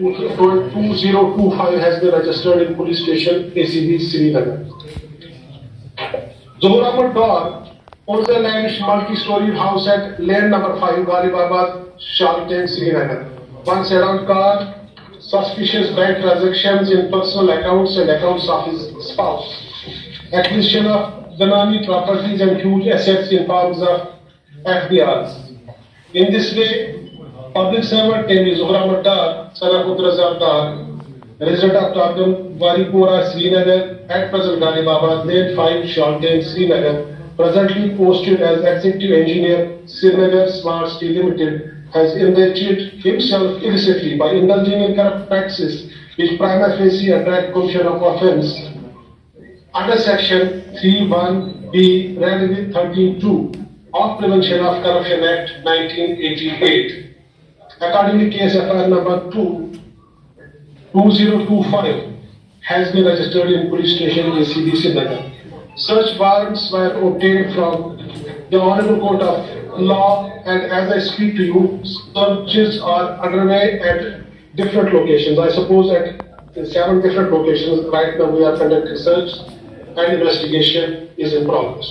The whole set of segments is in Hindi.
2025 has been registered in police station ACB Srinagar. Zohar Ahmed Dar owns a land multi-story house at lane number 5, Ghalibabad, Shaltan, Srinagar. One sedan car, suspicious bank transactions in personal accounts and accounts of his spouse. Acquisition of Ganani properties and huge assets in forms of FDRs. In this way, public servant named Zohar Ahmed Dar, son of Abdulrazak Dar, resident of Tardam, Waripura, Srinagar, at present Ghalibabad, lane 5, Shaltan, Srinagar, presently posted as Executive Engineer, Srinagar Smart Steel Limited, has enriched himself illicitly by indulging in corrupt practices which prima facie attract commission of offence under section 3(1)(b) read with 13(2) of Prevention of Corruption Act 1988. Accordingly, case FIR number 2025 has been registered in police station ACB Srinagar. Search warrants were obtained from the Honorable Court of Law, and as I speak to you, searches are underway at different locations. I suppose at 7 different locations. Right now we are conducting search and investigation is in progress.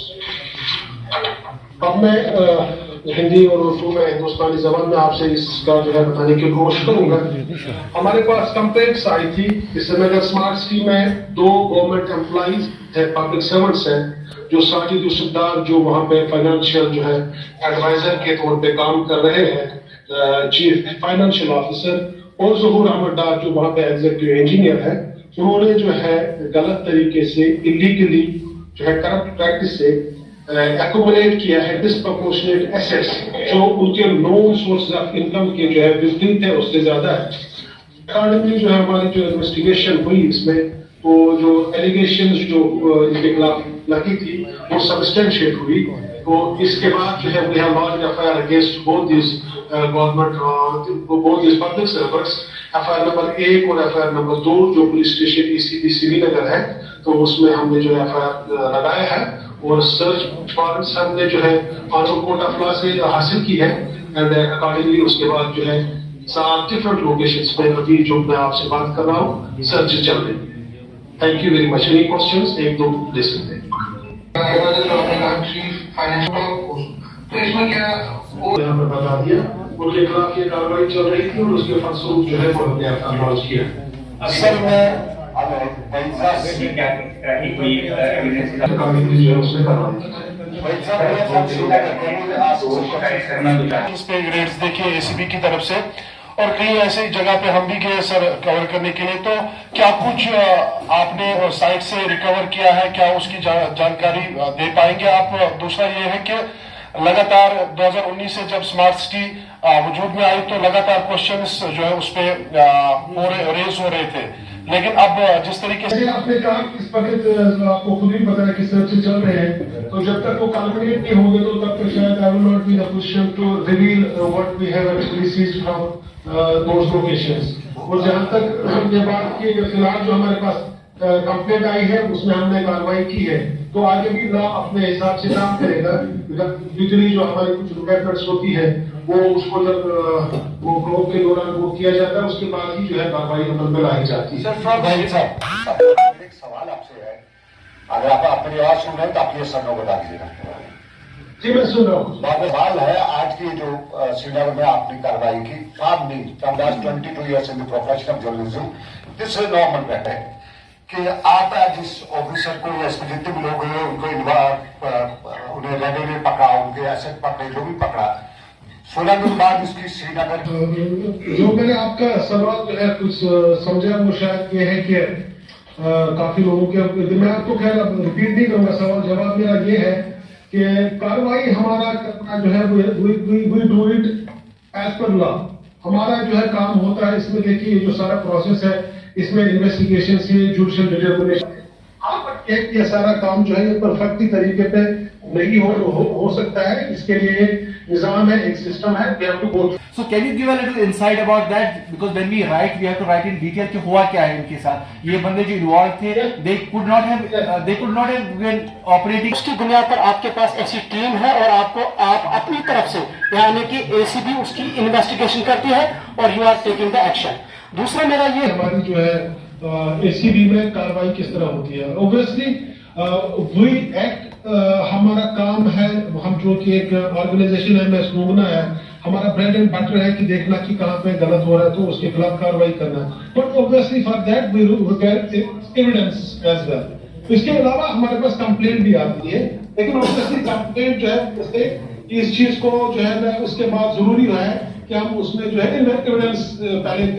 अब मैं हिंदी और उर्दू में हिंदुस्तानी ज़बान में आपसे इसका जो है बताने की कोशिश करूंगा। हमारे पास कंप्लेंट्स आई थी इससे नगर स्मार्ट सिटी में 2 गवर्नमेंट एम्प्लॉइज थे, पब्लिक सर्वेंट्स हैं, जो साजिद यूसुफदार जो वहाँ पे फाइनेंशियल जो है एडवाइजर के तौर पे काम कर रहे हैं, चीफ फाइनेंशियल ऑफिसर, और ज़ोहर अहमद डार जो वहाँ पे एग्जीक्यूटिव इंजीनियर है, उन्होंने जो है गलत तरीके से इलीगली जो है करप्ट प्रैक्टिस से एक्यूमुलेट किया है डिस्प्रपोर्शनेट एसेट्स जो उनके नॉन सोर्स ऑफ इनकम के जो है विपरीत है, उससे ज्यादा है। अकॉर्डिंगली जो है हमारी जो इन्वेस्टिगेशन हुई इसमें तो जो एलिगेशंस जो इनके खिलाफ लगी थी वो सबस्टेंशिएट हुई। तो इसके बाद जो है we have launched FIR against both this government both this public servants. FIR number 1 और एफआईआर नंबर 2 जो पुलिस स्टेशन ACB श्रीनगर है, तो उसमें हमने जो एफआईआर लगाया है और सर्च वारंट्स हमने जो है ऑनरेबल कोर्ट ऑफ लॉ से हासिल की है, एंड अकॉर्डिंगली उसके बाद जो है 7 डिफरेंट लोकेशंस पे अभी जो मैं आपसे बात कर रहा हूँ सर्च चल रही है। Thank you very much. Any questions 1-2 ले सकते हैं। तो इसमें क्या यहाँ पर बता दिया उनके खिलाफ ये कार्रवाई चल रही थी और उसके फलस्वरूप जो है वो हमने लॉन्च किया। असल में रेट्स देखिए ACB की तरफ से और कई ऐसी जगह पे हम भी गए सर कवर करने के लिए। तो क्या कुछ आपने साइट से रिकवर किया है, क्या उसकी जानकारी दे पाएंगे आप? दूसरा ये है कि लगातार 2019 से जब स्मार्ट सिटी वजूद में आई तो लगातार क्वेश्चंस जो है उस पे रेज हो रहे थे, लेकिन अब जिस तरीके से आपने कहा इस वक्त आपको खुद ही पता है कि सर्च चल रहे हैं, तो जब तक वो कैलकुलेट नहीं होंगे तो तब तक शायद I will not be in a position to reveal what we have actually seized from those locations. और जहां तक ये बात की फिलहाल जो हमारे पास कंप्लेंट आई है उसमें हमने कार्रवाई की है, तो आगे भी लॉ अपने हिसाब से काम करेगा। यूजुअली जो हमारी कुछ रिक्वायरमेंट्स होती है वो उसको जब वो प्रोब के दौरान वो किया जाता है उसके बाद ही जो है कार्रवाई अमल में लाई जाती है। सर एक सवाल आपसे है, अगर आप अपनी आवाज सुन रहे हैं तो आप ये सब बता दीजिएगा। जी मैं सुन रहा हूँ। सवाल है आज की जो श्रीनगर में आपने कार्रवाई की, from 22 years in the profession of journalism, this is normal matter कि आप जिस ऑफिसर को एसपीजेटिव लोग हैं उनको उन्हें रेडी में पकड़ा, उनके एसेट पकड़े, जो भी पकड़ा, 16 दिन बाद इसकी श्रीनगर जो मैंने आपका सवाल जो है कुछ समझा वो शायद ये है कि काफी लोगों के मैं आपको खैर रिपीट नहीं करूंगा। सवाल जवाब मेरा ये है कि कार्रवाई हमारा करना जो है we do it as per law. हमारा जो है काम होता है इसमें। देखिए जो सारा प्रोसेस है इसमें इन्वेस्टिगेशन से जुडिशियल डिटर्मिनेशन ये सारा काम जो है ये परफेक्टली तरीके पे नहीं हो सकता है। इसके लिए एक निजाम है, एक सिस्टम है। So can you give a little insight about that? Because when we write, we have to write in detail कि हुआ क्या है इनके साथ। ये बंदे जो इन्वॉल्व थे, they could not have been operating। उसकी बुनियाद पर आपके पास ऐसी टीम है और आप अपनी तरफ से यानी कि ACB उसकी इन्वेस्टिगेशन करती है और you are taking the action. दूसरा मेरा ये हमारी जो है एसीबी में कार्रवाई किस तरह होती है। ऑब्वियसली वी एक्ट, हमारा काम है, हम जो कि एक ऑर्गेनाइजेशन है, मैं स्नूगना है, हमारा ब्रेड एंड बटर है कि देखना कि कहाँ पे गलत हो रहा है तो उसके खिलाफ कार्रवाई करना। But obviously for that we get evidence as well. इसके अलावा हमारे पास कंप्लेंट भी आती है, लेकिन ऑब्वियसली कंप्लेंट जो है उससे इस चीज को जो है ना उसके बाद जरूरी है कि हम उसमें जो है एविडेंस पहले